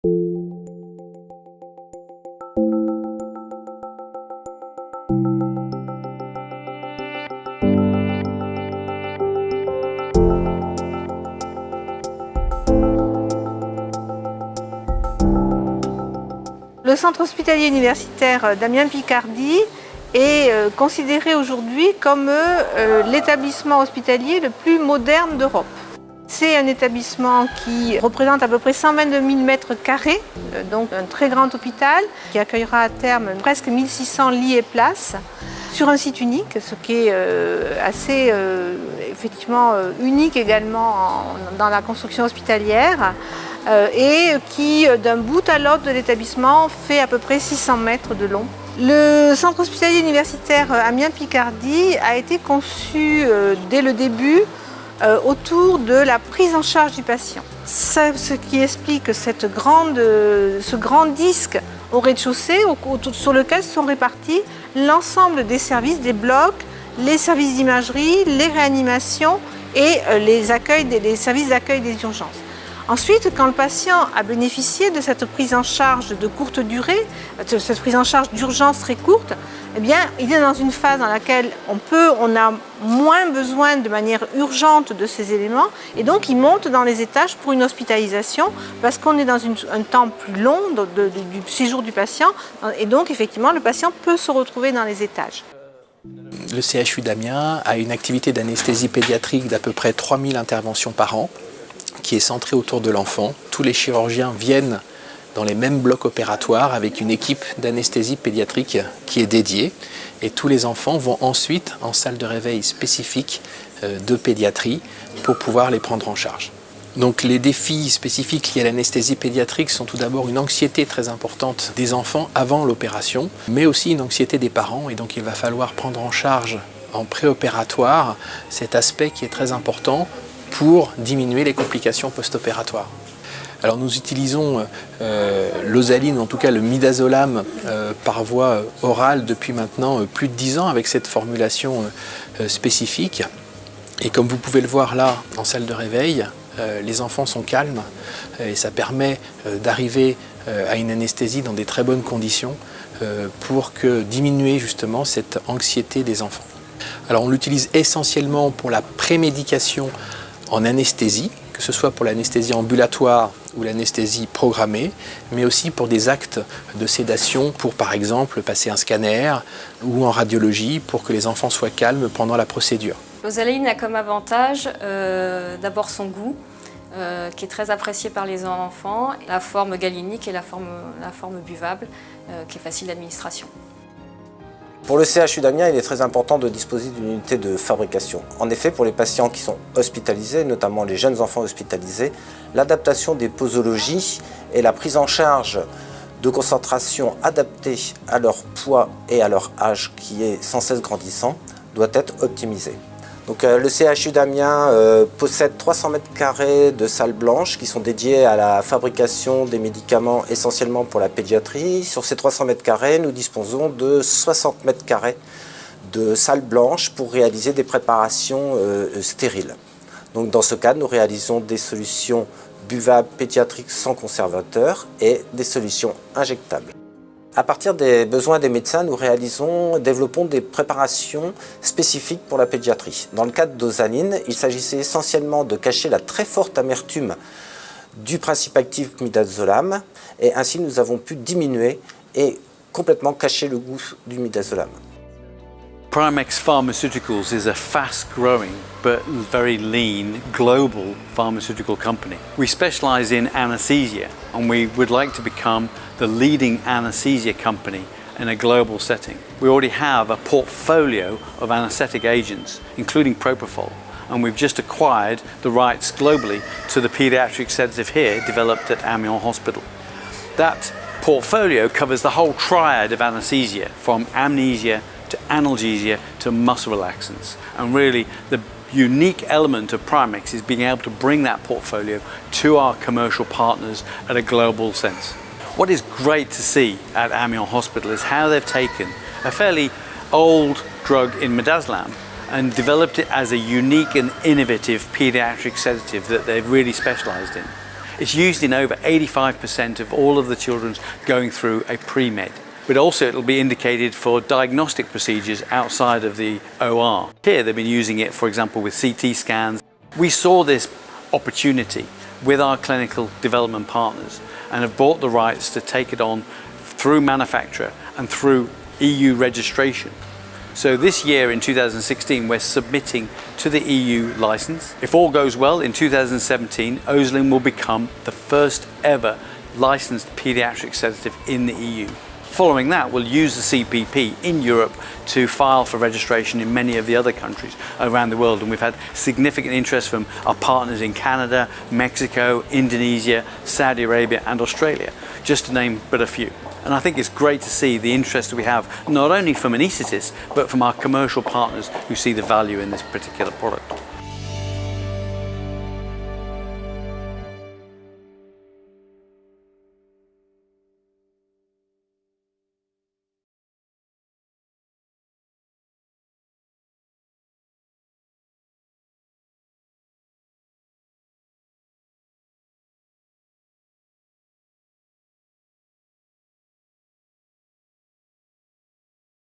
Le centre hospitalier universitaire d'Amiens-Picardie est considéré aujourd'hui comme l'établissement hospitalier le plus moderne d'Europe. C'est un établissement qui représente à peu près 122 000 m², donc un très grand hôpital qui accueillera à terme presque 1600 lits et places sur un site unique, ce qui est assez effectivement unique également dans la construction hospitalière. Et qui, d'un bout à l'autre de l'établissement, fait à peu près 600 mètres de long. Le centre hospitalier universitaire Amiens-Picardie a été conçu dès le début autour de la prise en charge du patient. C'est ce qui explique ce grand disque au rez-de-chaussée sur lequel sont répartis l'ensemble des services, des blocs, les services d'imagerie, les réanimations et les services d'accueil des urgences. Ensuite, quand le patient a bénéficié de cette prise en charge de courte durée, de cette prise en charge d'urgence très courte, eh bien, il est dans une phase dans laquelle on a moins besoin de manière urgente de ces éléments et donc il monte dans les étages pour une hospitalisation parce qu'on est dans un temps plus long du séjour du patient et donc effectivement le patient peut se retrouver dans les étages. Le CHU d'Amiens a une activité d'anesthésie pédiatrique d'à peu près 3000 interventions par an, qui est centré autour de l'enfant. Tous les chirurgiens viennent dans les mêmes blocs opératoires avec une équipe d'anesthésie pédiatrique qui est dédiée et tous les enfants vont ensuite en salle de réveil spécifique de pédiatrie pour pouvoir les prendre en charge. Donc les défis spécifiques liés à l'anesthésie pédiatrique sont tout d'abord une anxiété très importante des enfants avant l'opération, mais aussi une anxiété des parents et donc il va falloir prendre en charge en préopératoire cet aspect qui est très important pour diminuer les complications post-opératoires. Alors nous utilisons l'osaline, en tout cas le midazolam, par voie orale depuis maintenant plus de 10 ans avec cette formulation spécifique. Et comme vous pouvez le voir là en salle de réveil, les enfants sont calmes et ça permet d'arriver à une anesthésie dans des très bonnes conditions pour diminuer justement cette anxiété des enfants. Alors on l'utilise essentiellement pour la prémédication en anesthésie, que ce soit pour l'anesthésie ambulatoire ou l'anesthésie programmée, mais aussi pour des actes de sédation, pour par exemple passer un scanner ou en radiologie pour que les enfants soient calmes pendant la procédure. L'osaline a comme avantage d'abord son goût, qui est très apprécié par les enfants, la forme galinique et la forme buvable, qui est facile d'administration. Pour le CHU d'Amiens, il est très important de disposer d'une unité de fabrication. En effet, pour les patients qui sont hospitalisés, notamment les jeunes enfants hospitalisés, l'adaptation des posologies et la prise en charge de concentration adaptée à leur poids et à leur âge, qui est sans cesse grandissant, doit être optimisée. Donc, le CHU d'Amiens possède 300 m² de salles blanches qui sont dédiées à la fabrication des médicaments essentiellement pour la pédiatrie. Sur ces 300 m², nous disposons de 60 m² de salles blanches pour réaliser des préparations stériles. Donc, dans ce cadre, nous réalisons des solutions buvables pédiatriques sans conservateur et des solutions injectables. À partir des besoins des médecins, nous développons des préparations spécifiques pour la pédiatrie. Dans le cadre d'osaline, il s'agissait essentiellement de cacher la très forte amertume du principe actif midazolam et ainsi nous avons pu diminuer et complètement cacher le goût du midazolam. Primex Pharmaceuticals is a fast-growing but very lean global pharmaceutical company. We specialize in anesthesia and we would like to become the leading anesthesia company in a global setting. We already have a portfolio of anesthetic agents, including propofol, and we've just acquired the rights globally to the pediatric sedative here developed at Amiens Hospital. That portfolio covers the whole triad of anesthesia, from amnesia to analgesia to muscle relaxants. And really the unique element of Primex is being able to bring that portfolio to our commercial partners at a global sense. What is great to see at Amiens Hospital is how they've taken a fairly old drug in midazolam and developed it as a unique and innovative pediatric sedative that they've really specialized in. It's used in over 85% of all of the children going through a pre-med. But also it'll be indicated for diagnostic procedures outside of the OR. Here they've been using it, for example, with CT scans. We saw this opportunity with our clinical development partners and have bought the rights to take it on through manufacture and through EU registration. So this year in 2016 we're submitting to the EU license. If all goes well, in 2017 Oselin will become the first ever licensed pediatric sedative in the EU. Following that, we'll use the CPP in Europe to file for registration in many of the other countries around the world, and we've had significant interest from our partners in Canada, Mexico, Indonesia, Saudi Arabia and Australia, just to name but a few. And I think it's great to see the interest that we have, not only from anaesthetists, but from our commercial partners who see the value in this particular product.